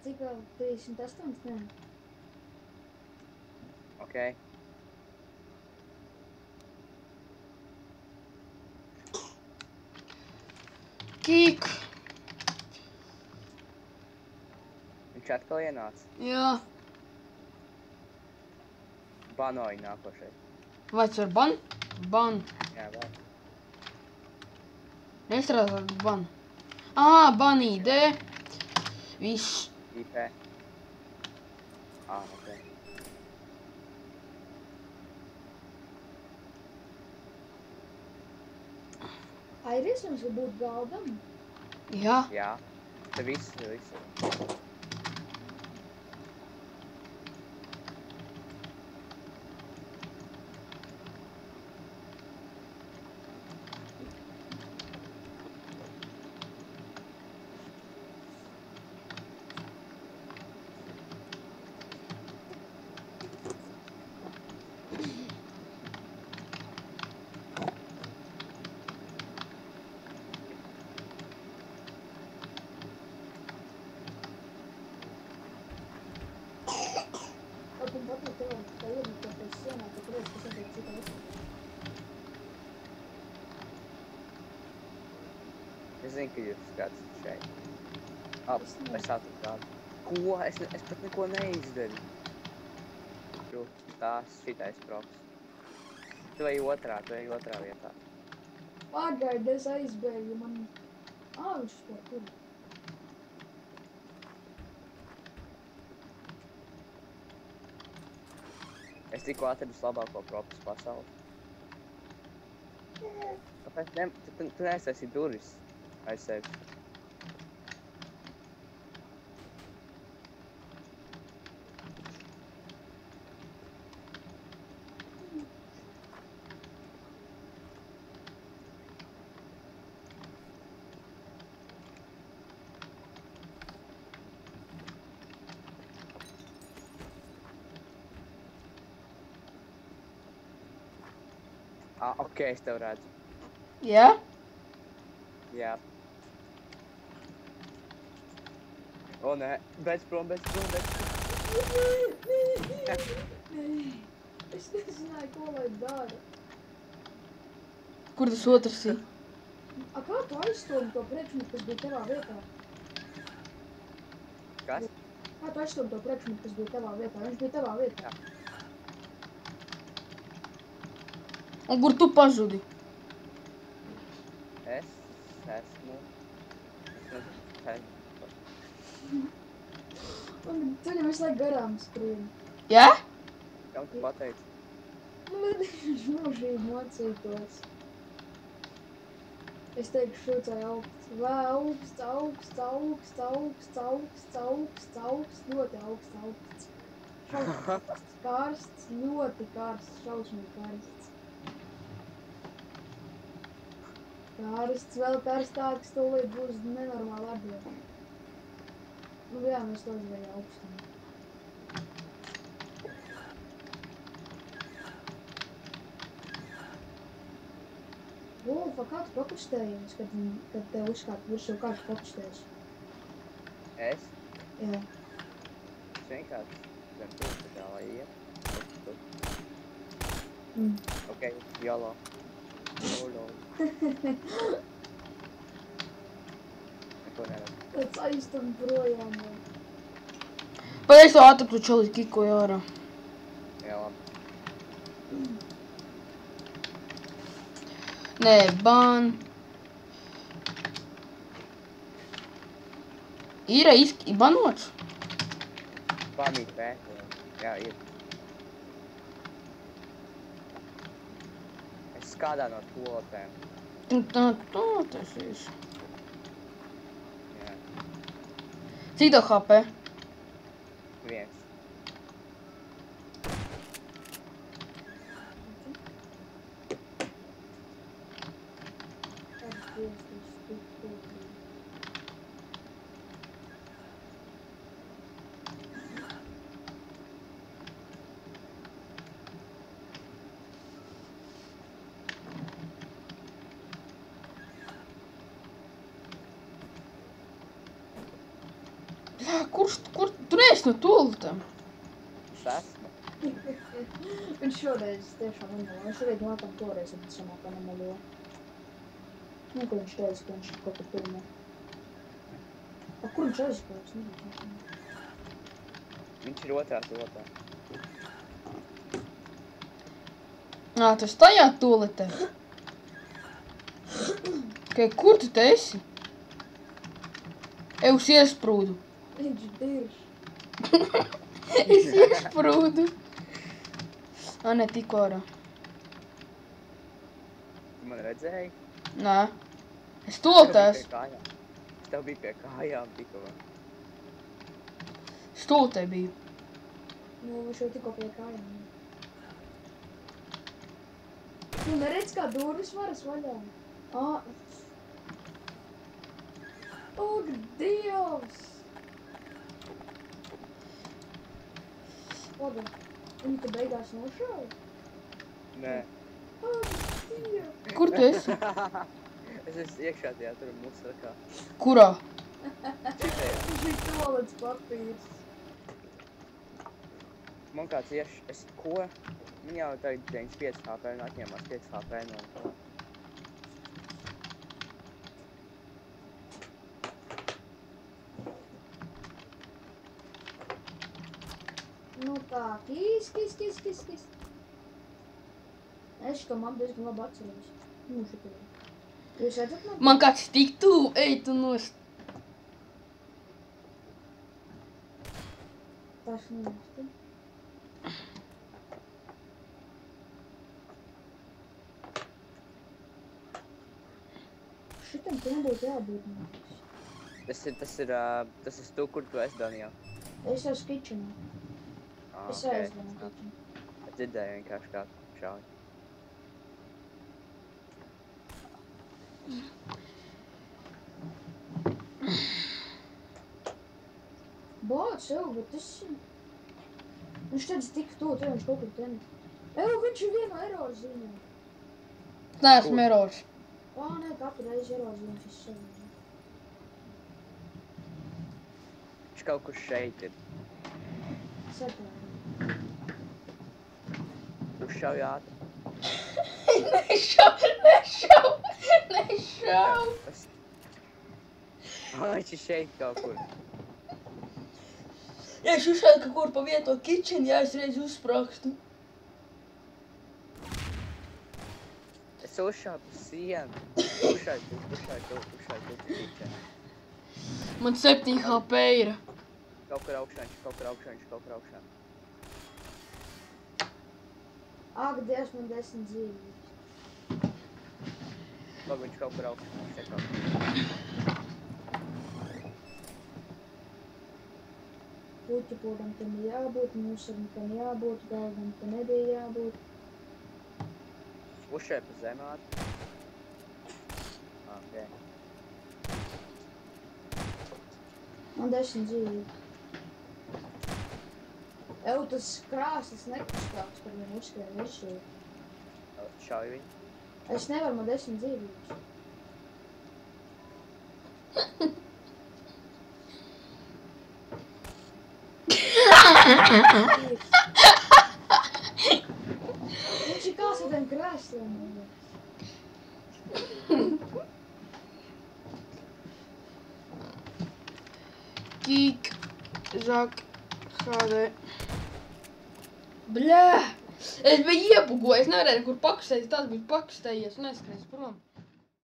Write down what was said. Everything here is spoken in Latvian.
cik vēl 38, ne? Ok. Kīk. Viņš atkal ienāca. Jā. Banoja nākošais. Vai tas var ban? Ban. Jā, vēl. Nestrādā ban. Ban ID. Viss. IP. Ok. Ir iespējams, ka būtu galdam. Jā. Jā. Te viss. Varbūt patīk tev, ka iedīties pēc sienā, ka tu redz, kas attiek cita visā. Es zinu, ka jūs kāds šeit. Es ne. Es atradu kādu. Ko? Es pat neko neizdaru. Tās šitais props. Tu ej otrā vietā. Pagaidi, es aizbēgu, man... Viņš to kur. Es tikko atradu labāko props pasauli. Kāpēc ne? Tu nesaisi durvis aiz sevis. Ok, es tev redzu. Jā? Jā. O, nē. Beidz prom. Nē. Es nezināju, ko lai dara. Kur tas otrs ir? Kā tu aizstāvi to priekšmetu, kas bija tavā vietā? Kas? Kā tu aizstāvi to priekšmetu, kas bija tavā vietā? Viņš bija tavā vietā. Jā. Un kur tu pazudi? Es esmu... Un tu viņam visu laiku garām skrien. Jā? Kam tu pateici? Viņš mūžīgi mocītos. Es teiktu, šūcēju augsts. Vai augsts, ļoti augsts. Karsts, ļoti karsts, šausmīgi karsts. Karsts, vēl karstāks, tūlīt būs nenormāli atdieva. Jā, mēs to izvēju augstam. Wolfa, kā tu pakustējies, kad tev uzkāp virsū, kā tu pakustējies? Es? Jā. Es vienkārši zem pilsētā, lai iet. Ok, jalo. Neko neredzu. Tāds aiztam projām. Vai es to atraktu čalis kikoju ārā? Jā, labi. Nē, ban. Ir banots? Banīt pēc. Jā, ir. Es kādā no tolotēm. Tā, tas ir. Jā. Cik tev HP? Viens. Kur tu neesi no tulta? Es esmu. Un šoreiz tiešām nemalā. Un šoreiz nākam toreiz, un sanāk, ka nemalo. Nu, ka viņš teica, ka viņš kaut kur pirmo. Kur viņš aizgājis? Viņš ir otrā tultā. Tas tajā tuletē. Kur tu te esi? Uz iesprūdu. Viņš ir dirš. Es iesprūdu. Ne, tikko ārā. Tu man redzēji? Nē. Es tultēs. Es tev biju pie kājām tikko. Es tultē biju. Nu, viņš jau tikko pie kājām. Tu neredz, kā durvis varas vaļā? Ak, Dievs! Labi, viņi te beigās nošauja? Nē. Ak, Dievs! Kur tu esi? Es esmu iekšā tajā tur musakā. Kurā? Citajā. Viņš ir tolets papīrs. Man kāds ko? Man jau tagad 95 HP un atņēmās 5 HP no tā. Nu tā, kis. Es to man diezgan labi atceros. Nu, šitā. Jūs redzat man? Man kāds tik tuvu, ej tu nost. Tas nosti. Šitam tiem būtu jābūt nāks. Tas ir tu, kur tu esi, Daniel. Es esmu kitchenā. Es aizvanu kitchenā. Es dzirdēju vienkārši kā šauj. Bāc, bet tas... Viņš teica tik to, viņš kaut kur ten. Viņš ir vienu error ziņā. Nē, esmu erors. Nē, katru reizi error ziņas es sevi. Viņš kaut kur šeit ir. Saprāju. Uzšauj ātri. Nešau! Viņš ir šeit kaut kur. Ja es uzšauju kaut kur pa vieto kitchen, ja es reiz uzsprākstu. Es uzšauju pa sienu. Uzšauju tu kitchen. Man 7 HP ir. Kaut kur augšā. Ak, Dievs, man 10 dzīvības. Labi, viņš kaut kur augšā. Puķipūram tam ir jābūt, mūsam tam jābūt, galvam tam nebija jābūt. Uzšauju pa zemāti. Ok. Man 10 dzīvības. Tas krāsas nekustās, kad viņi uzskrien virsū. Šauj viņu. Es nevaru, man 10 dzīvības. Viņš ir kā ar tiem krēsliem. Kīk, Zak, HD. Bļā! Es biju iepugojis, nevarēju kur pakustējies, tas bija pakustējies un aizskrējies prom.